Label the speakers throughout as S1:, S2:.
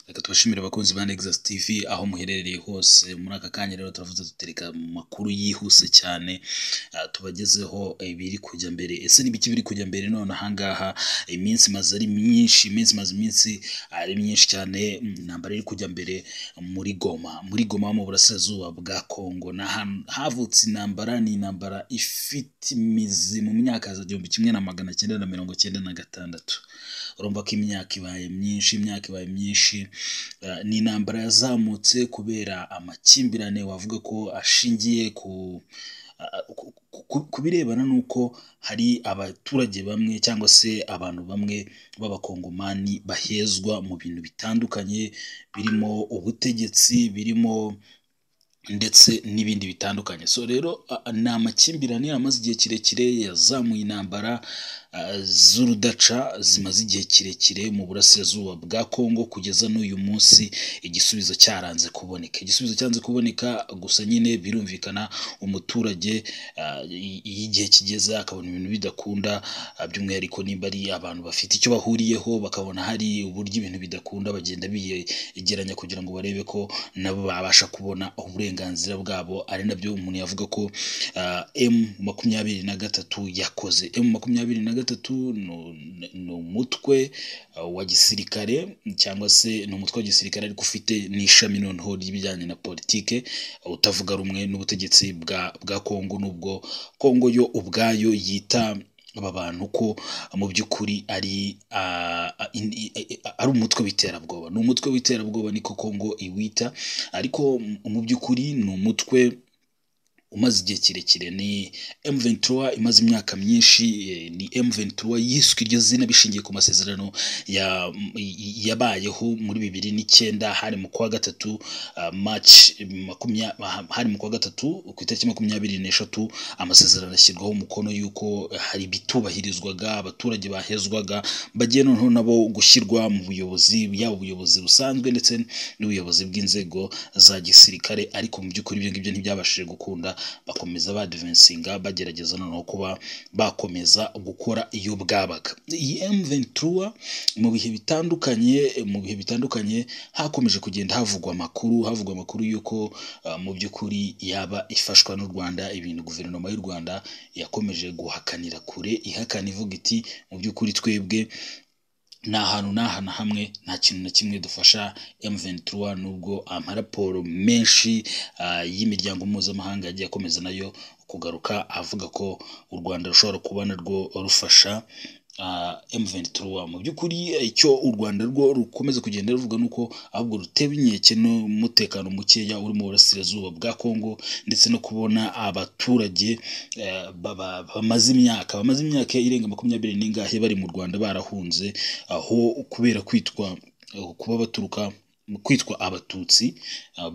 S1: Reka tubashimire abakunzi ba Nexus TV aho muherereye hose. Muri aka kanya rero turavuze dutereka makuru yihuse cyane tubagezeho ibiri kujya mbere. Ese nibiki biri kujya mbere none ahangaha? Iminsi maze ari myinshi, iminsi ari myinshi cyane. Intambara iri kujya mbere muri Goma mu burasirazuba bwa Kongo. Havutse intambara, ni intambara ifite imizi mu myaka ya 1996. Urumva ko imyaka ibaye myinshi, ni intambara yazamutse kubera amakimbirane wavuga ko ashingiye ku birebana n'uko hari abaturage bamwe cyangwa se abantu bamwe b'abakongomani bahezwa mu bintu bitandukanye, birimo ubutegetsi, birimo ndetse n'ibindi bitandukanye. So rero ni amakimbirane amaze igihe kirekire, yazamuye intambara z'urudaca zimaze igihe kirekire mu burasirazuba bwa Kongo, kugeza n'uyu munsi igisubizo cyaranze kuboneka. Igisubizo cyanze kuboneka, gusa nyine birumvikana umuturage igihe kigeze akabona ibintu bidakunda, by'umwihariko nimba ari abantu bafite icyo bahuriyeho bakabona hari uburyo ibintu bidakunda, bagenda biyegeranya kugira ngo barebe ko nabo babasha kubona uburenganzira bwabo. Ari nabyo umuntu yavuga ko M23 yakoze. M23 ni umutwe wa gisirikare, cyangwa se ni umutwe wa gisirikare ariko ufite n'ishami noneho ry'ibijyanye na politike, utavuga rumwe n'ubutegetsi bwa Kongo, nubwo Kongo yo ubwayo yita aba bantu ko mu by'ukuri ari umutwe w'iterabwoba. Ni umutwe w'iterabwoba niko Kongo iwita, ariko mu by'ukuri ni umutwe umaze igihe kirekire. Ni M23 imaze imyaka myinshi. Ni M23 yiswe iryo zina bishingiye ku masezerano yabayeho muri 2009, hari mu kwa gatatu hari mu kwa gatatu ku itariki 23 amasezerano ashyirwaho umukono yuko hari bitubahirizwaga, abaturage bahezwaga bagiye noneho nabo gushyirwa mu buyobozi, yaba ubuyobozi busanzwe ndetse n'ubuyobozi bw'inzego za gisirikare. Ariko mu by'ukuri ibyo ngibyo ntibyabashije gukunda, bakomeza badvancinga, bagerageza noneho kuba bakomeza gukora iyo bwabaga. Iyi M23 mu bihe bitandukanye hakomeje kugenda havugwa amakuru yuko mu by'ukuri yaba ifashwa n'u Rwanda. Ibintu guverinoma y'u Rwanda yakomeje guhakanira kure, ihakana ivuga iti mu by'ukuri twebwe nta hantu na hamwe, nta kintu na kimwe dufasha M23, nubwo amaraporo menshi y'imiryango mpuzamahanga yagiye akomeza nayo kugaruka avuga ko u Rwanda rushobora kuba narwo rufasha M23. Mu by'ukuri icyo u Rwanda rwo rukomeza kugenda ruvuga nuko ahubwo rutewe inkeke n'umutekano mukeya uri mu burasirazuba bwa Kongo, ndetse no kubona abaturage bamaze imyaka irenga 20 n'ingahe bari mu Rwanda barahunze, aho kubera kwitwa abatutsi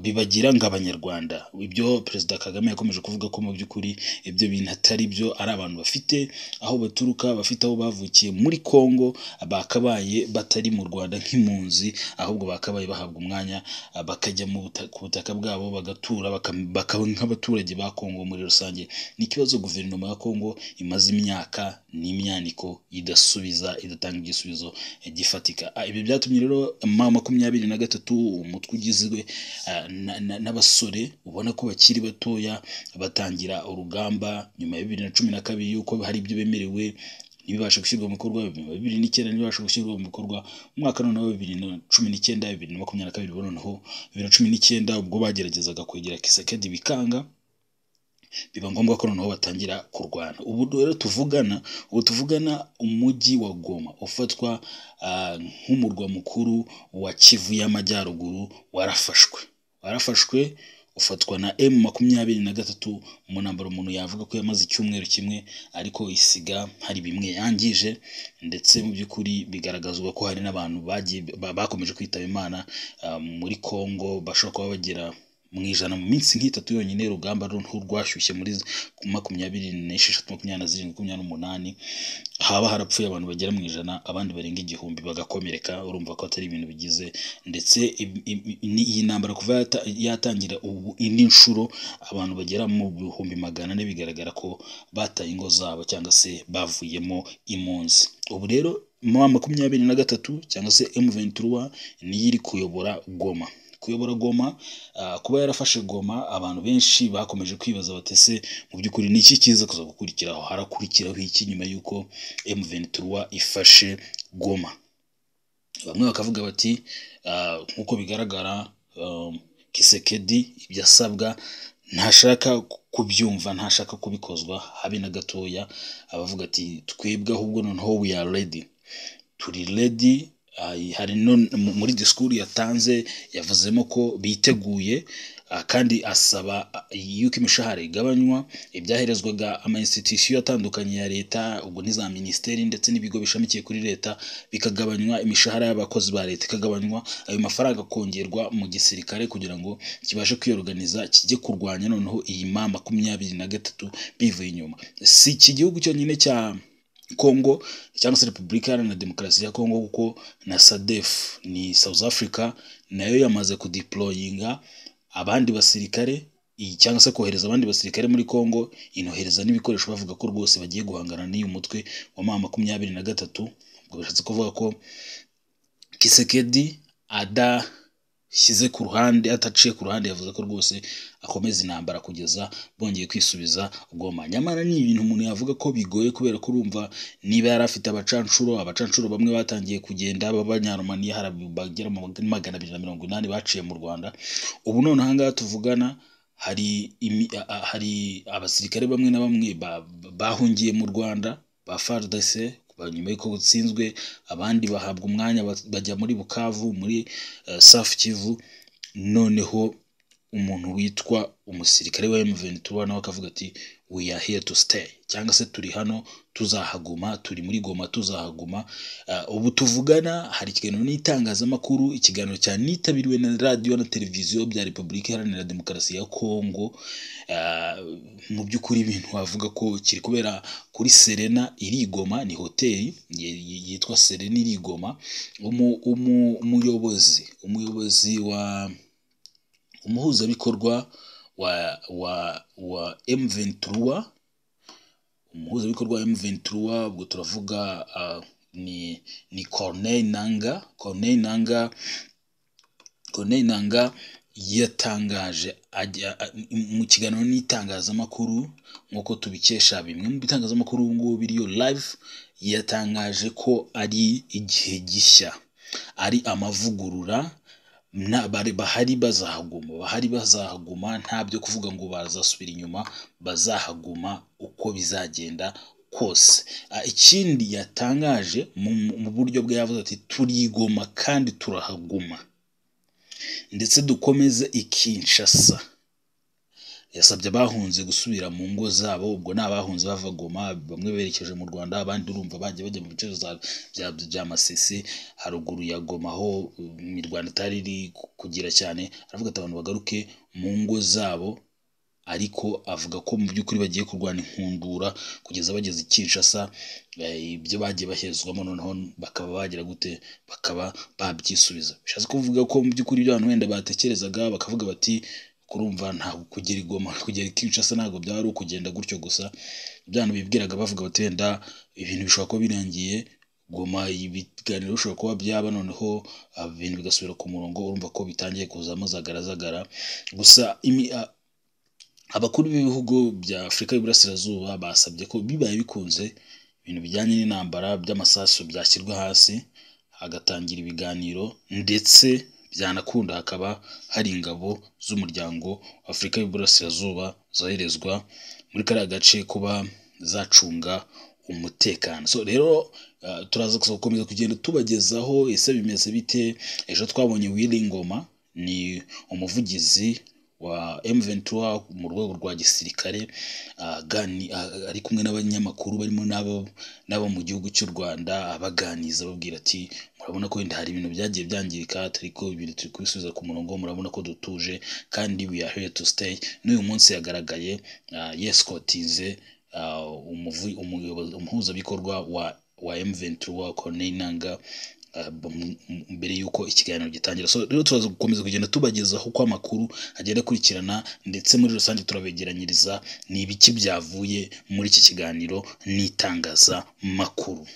S1: bibagira ngo abanyarwanda. Ibyo Perezida Kagame yakomeje kuvuga ko mu by'ukuri ibyo bintu atari byo, ari abantu bafite aho baturuka, bafite aho bavukiye muri Kongo, bakabaye batari mu Rwanda nk'impunzi, ahubwo bakabaye bahabwa umwanya bakajya ku butaka bwabo bagatura, bakaba nk'abaturage ba Kongo muri rusange. Ni ikibazo guverinoma ya Kongo imaze imyaka n'imyaniko idatanga igisubizo gifatika. Ibi byatumye rero M23 umutwe ugizwe n'abasore ubona ko bakiri batoya batangira urugamba nyuma ya 2012 yuko hari ibyo bemerewe ntibibashe gushyirwa mu bikorwa, 2009 ntibibashe gushyirwa mu bikorwa, umwaka noneho 2019 2022 noneho 2019 ubwo bageragezaga kwegera Kisekedi bikanga, biba ngombwa ko noneho batangira kurwana. Ubu rero tuvugana umujyi wa Goma ufatwa nk'umurwa mukuru wa Kivu y'Amajyaruguru warafashwe ufatwa na M23 mu ntambara umuntu yavuga ko yamaze icyumweru kimwe, ariko isiga hari bimwe yangije, ndetse mu by'ukuri bigaragazwa ko hari n'abantu bakomeje kwitaba Imana muri Kongo, bashobora kuba bagera mu ijana mu minsi nk'itatu yonyine. Urugamba rwashyushye muri 26, 27, 28, haba harapfuye abantu bagera mu ijana, abandi barenga 1000 bagakomereka. Urumva ko atari ibintu bigize, ndetse iyi ntambara kuva yatangira ubu indi nshuro abantu bagera mu 400 bigaragara ko bataye ingo zabo cyangwa se bavuyemo impunzi. Ubu rero M23 cyangwa se M23 niyo iri kuyobora Goma. Kuyobora Goma, kuba yarafashe Goma, abantu benshi bakomeje kwibaza batese mu by'ukuri ni iki kiza kuza gukurikiraho, harakurikiraho iki nyuma y'uko M23 ifashe Goma. Bamwe bakavuga bati nk'uko bigaragara Kisekedi ibyo asabwa ntashaka kubyumva, ntashaka kubikozwa habe na gatoya. Abavuga ati twebwe ahubwo noneho we are ready, turi ready. Hari muri disikuru yatanze yavuzemo ko biteguye, kandi asaba yuko imishahara igabanywa, ibyaherezwaga ama institution atandukanye ya leta, ubwo ni za ministeri ndetse n'ibigo bishamikiye kuri leta, bikagabanywa, imishahara y'abakozi ba leta ikagabanywa, ayo mafaranga kongerwa mu gisirikare kugira ngo kibashe kwiyorganiza kijye kurwanya noneho iyi M23 bivuye inyuma. Si iki gihugu cyonyine cya Congo cyangwa se Repubulika Iharanira Demokarasi ya Congo, kuko na SADF ni South Africa nayo yamaze kudeployinga abandi basirikare cyangwa se kohereza abandi basirikare muri Congo, inohereza n'ibikoresho bavuga ko rwose bagiye guhangana n'uyu mutwe wa M23. Ubwo bishatse kuvuga ko Kisekedi adashyize ku ruhande, ataciye ku ruhande, yavuze ko rwose akomeza intambara kugeza bongeye kwisubiza Goma. Nyamara ni ibintu umuntu yavuga ko bigoye, kubera ko urumva niba yari afite abacanshuro bamwe batangiye kugenda b'Abanyaromaniya bagera mu 280 baciye mu Rwanda. Ubu none aha ngaha tuvugana hari abasirikare bamwe na bamwe bahungiye mu Rwanda ba FARDC nyuma y'uko gutsinzwe, abandi bahabwa umwanya bajya muri Bukavu, muri South Kivu. Noneho umuntu witwa umusirikare wa M23 nawe akavuga ati we are here to stay, cyangwa se turi hano tuzahaguma, turi muri Goma tuzahaguma. Ubu tuvugana hari ikiganiro n'itangazamakuru, ikiganiro cyanitabiriwe na radio na televiziyo bya Repubulika Iharanira Demokarasi ya Congo. Mu by'ukuri ibintu wavuga ko kiri kubera kuri Serena iri Goma, ni hoteli yitwa Serena iri Goma. Umuyobozi wa umuhuzabikorwa wa M23, umuhuzabikorwa wa M23, ubwo turavuga ni Corneille Nangaa yatangaje mu kiganiro n'itangazamakuru, nk'uko tubikesha bimwe mu bitangazamakuru ubu ngubu biriyo live, yatangaje ko ari igihe gishya, ari amavugurura, bahari bazahaguma, nta byo kuvuga ngo bazasubira inyuma, bazahaguma uko bizagenda kose. Ikindi yatangaje mu buryo bwe, yavuze ati turigoma kandi turahaguma, ndetse dukomeze Kinshasa. Yasabye abahunze gusubira mu ngo zabo, ubwo ni abahunze bava Goma, bamwe berekeje mu Rwanda, abandi urumva bagiye bajya mu bice bya Masisi haruguru ya Goma, aho imirwano itari iri kugira cyane. Aravuga ati abantu bagaruke mu ngo zabo, ariko avuga ko mu by'ukuri bagiye kurwana inkundura kugeza bageze Kinshasa. Ibyo bagiye bahezwamo noneho bakaba bagira gute, bakaba babyisubiza. Bishatse kuvuga ko mu by'ukuri ibyo abantu wenda batekerezaga bakavuga bati kurumva ntabwo kugera Goma kugera Kinshasa ntabwo byari ukugenda gutyo gusa, byano bibwiraga bavuga bati wenda ibintu bishobora kuba birangiye Goma, ibiganiro bishobora kuba byaba noneho ibintu bigasubira ku murongo. Urumva ko bitangiye kuzamo zagarazagara gusa. Abakuru b'ibihugu bya Afurika y'Iburasirazuba basabye ko bibaye bikunze ibintu bijyanye n'intambara by'amasasu byashyirwa hasi, hagatangira ibiganiro, ndetse byanakunda hakaba hari ingabo z'umuryango wa Afurika y'Iburasirazuba zoherezwa muri kariya gace kuba zacunga umutekano. So rero turaza gukomeza kugenda tubagezaho ese bimeze bite. Ejo twabonye Willy Ngoma, ni umuvugizi wa M23 mu rwego rwa gisirikare, ari kumwe n'abanyamakuru barimo nabo mu gihugu cy'u Rwanda, abaganiza babwira ati murabona ko wenda hari ibintu byagiye byangirika, ariko ibintu turi kubisubiza ku murongo, murabona ko dutuje kandi we are here to stay. N'uyu munsi yagaragaye yeskotize umuhuzabikorwa wa M23 Corneille Nangaa mbere yuko ikiganiro gitangira. So rero turaza gukomeza kugenda tubagezaho uko amakuru agenda akurikirana, ndetse muri rusange turabegeranyiriza ni ibiki byavuye muri iki kiganiro n'itangazamakuru.